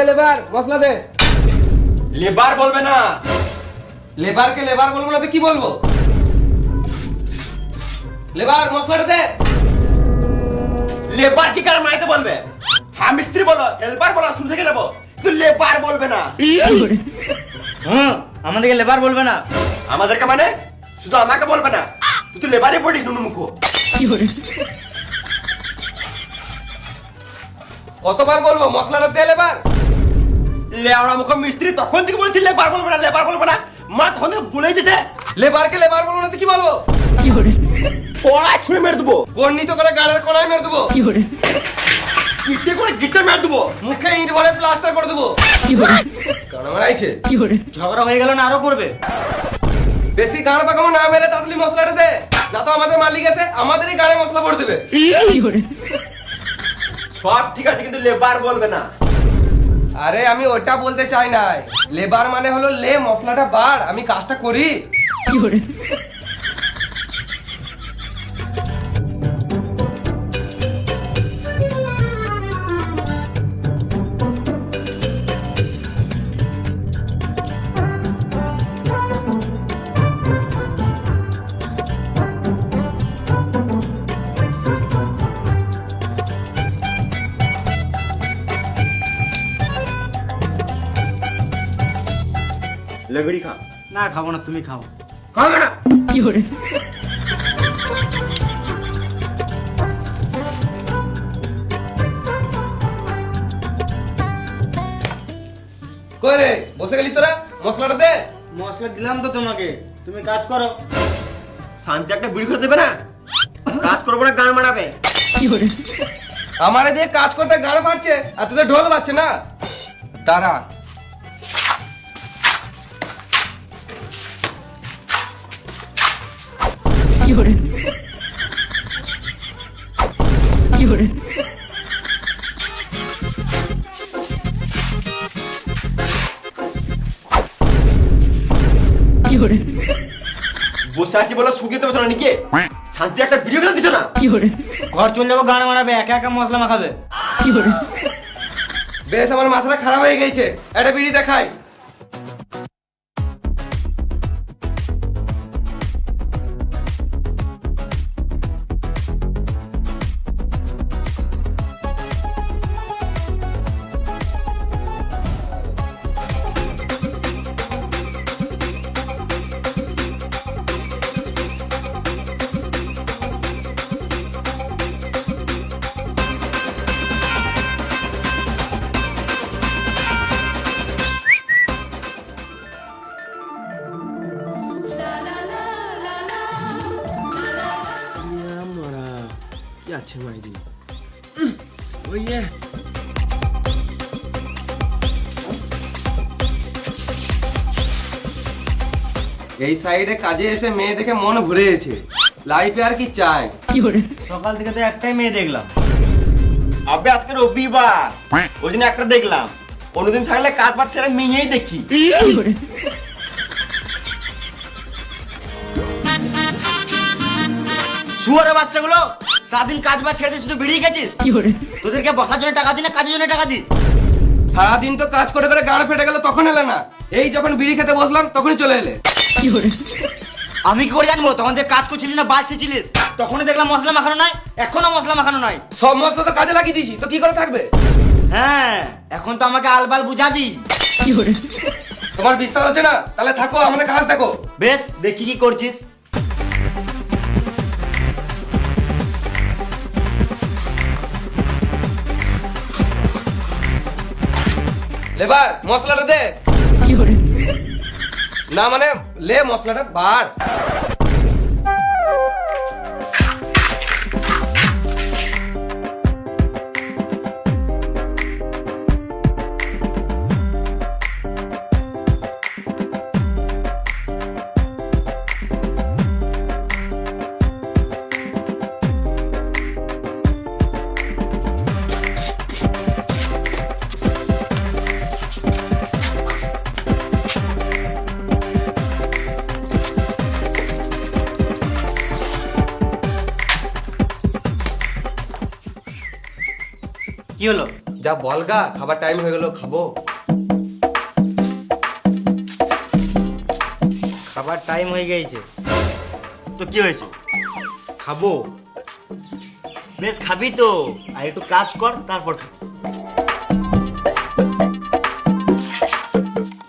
Labour মশলা দে। Labour বলবে না। লেবারকে labour বলবো না তো কি বলবো? লেবার মশলাটা দে। লেবার কি কার মাইতে বলবে? হ্যাঁ মিস্ত্রি বলো, হেল্পার বলো, শুরু থেকে যাবো, কিন্তু লেবার বলবে না। আমাদেরকে লেবার বলবে না। আমাদেরকে মানে শুধু আমাকে বলবে না, তুই তো লেবারই পড়িস নুনু মুখো। কতবার বলবো মশলাটা দে লেবার? লেওড়া মুখো মিস্ত্রি তখন থেকে বলছি লেবার বলবে না, লেবার বলবে না, মা তখন থেকে বলেই দিছে। লেবারকে লেবার বলবো না তো কি বলবো? পড়ায় ছুঁড়ে মেরে দেবো, গন্ডিত করে গাড়ের কোনায় মেরে দেবো, ইটে করে গিটে মেরে দেবো, মুখে ইট ভরে প্লাস্টার করে দেবো। কারণ আমার আইছে ঝগড়া হয়ে গেল না আরো করবে। বেশি গাড় পাকামো না মেরে তাড়াতাড়ি মশলাটা দে, না তো আমাদের মালিক আছে আমাদেরই গাড়ে মশলা ভরে দেবে। সব ঠিক আছে কিন্তু লেবার বলবে না। আরে আমি ওটা বলতে চাই নাই, লেবার মানে হলো লে মশলাটা বার, আমি কাজটা করি। লেবড়ি খা। না খাবো না, তুমি খাও। খাবে না। কই রে বসে গেলি তোরা? মশলাটা দে। মশলা দিলাম তো তোমাকে, তুমি কাজ করো। শান্তি একটা বিড়ি খেতে দেবে না? কাজ করবো না, গান মারাবে। আমারে দিয়ে কাজ করতে গাড় ফাটছে আর তোদের ঢোল বাজছে না। দাঁড়া, বসে আছি বলে শুকিয়ে দেবো না নাকি? শান্তি একটা ভিডিও খেতে দিছো না? ঘর চলে যাবো, গান মারাবে, একা একা মশলা মাখাবে। বেশ আমার মাথাটা খারাপ হয়ে গেছে, একটা বিড়ি দেখাই। কি আছে মাইরি? এই সাইডে কাজে এসে মেয়ে দেখে মন ভরে গেছে, লাইফে আর কি চাই? সকাল থেকে তো একটাই মেয়ে দেখলাম। আবে আজকে রবিবার, ওই জন্য একটা দেখলাম। অন্যদিন থাকলে কাজ বাজ ছেড়ে মেয়েই দেখি। শুয়ারের বাচ্চাগুলো সারাদিন কাজ বাজ ছেড়ে দিয়ে শুধু বেরিয়ে গেছিস। তোদেরকে বসার জন্য টাকা দি না কাজের জন্য টাকা দি? সারাদিন তো কাজ করে করে গাড় ফেটে গেল, তখন এলে না। এই যখন বিড়ি খেতে বসলাম তখনই চলে এলে। আমি কি করে জানবো তখন যে কাজ করছিলিস না বাজছিলিস? তখনই দেখলাম মশলা মাখানো নাই, এখনো মশলা মাখানো নাই। সব মশলা তো কাজে লাগিয়ে দিয়েছি, তো কি করে থাকবে? হ্যাঁ, এখন তো আমাকে আলবাল বুঝাবি। তোমার বিশ্বাস হচ্ছে না? তাহলে থাকো, আমাদের কাজ দেখো। বেশ, দেখি কি করছিস। লেবার মশলাটা দে। না মানে লে মশলাটা বার। কি হলো? যা বলগা, খাবার টাইম হয়ে গেল, খাবো। খাবার টাইম হয়ে গেছে তো কি হয়েছে? খাবো। বেশ খাবি তো, আর একটু কাজ কর তারপর খাবি।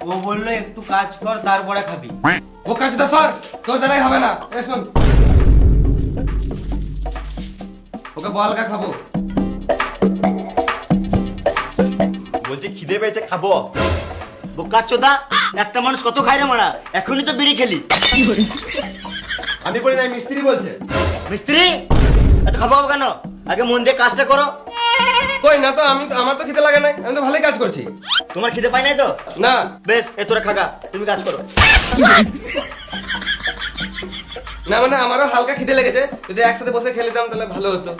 ও বললো একটু কাজ কর তারপরে খাবি। ও কাজটা স্যার, তোর দ্বারাই হবে না। এ শোন, ওকে বলগা খাবো। বলছে খিদে পেয়েছে, খাবো। বোকা চোদা, একটা মানুষ কত খায় রে মারা, এখনই তো বিড়ি খেলি। আমি বলি না, মিস্ত্রি বলছে। মিস্ত্রি এত খাবো কেন? আগে মন দিয়ে কাজটা করো। কই না তো, আমার তো খিদে লাগে নাই, আমি তো ভালোই কাজ করছি। তোমার খিদে পাই নাই তো? না। বেশ, এ তোরা খাগা, তুমি কাজ করো। না মানে আমারও হালকা খিদে লেগেছে, যদি একসাথে বসে খেলে দিতাম তাহলে ভালো হতো।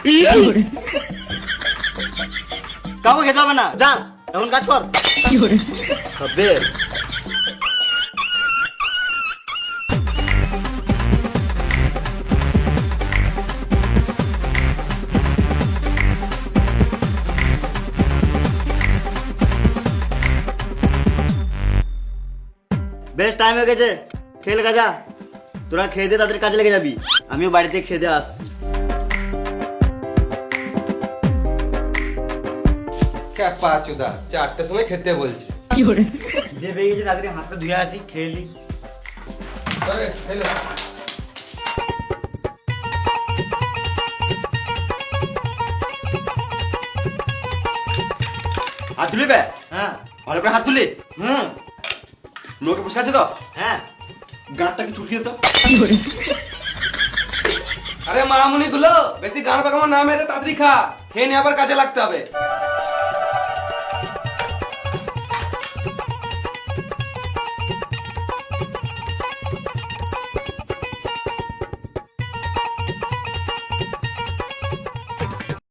কাউকে খেতে হবে না, যা এখন কাজ কর। খাবে বেশ, টাইম হয়ে গেছে, খেয়ে গা যা। তোরা খেয়ে দে, তাদের কাজে লেগে যাবি। আমিও বাড়িতে খেয়ে দিয়ে আসছি। ক্যাপা চুদা, 4টার সময় খেতে বলছে। খিদে পেয়ে গেছে, তাড়াতাড়ি হাতটা ধুয়ে আসি, খেয়ে নি। তবে খেলো। হাত তুলি বে, হ্যাঁ ভালো করে হাত তুলি। হুম লোকে বসে আছে তো, হ্যাঁ। গাঁটটাকে চুলকি দে তো। আরে মামুনি গুলো, বেশি গান পাকামো না মেরে তাড়াতাড়ি খা, খেয়ে নিয়ে আবার কাজে লাগতে হবে।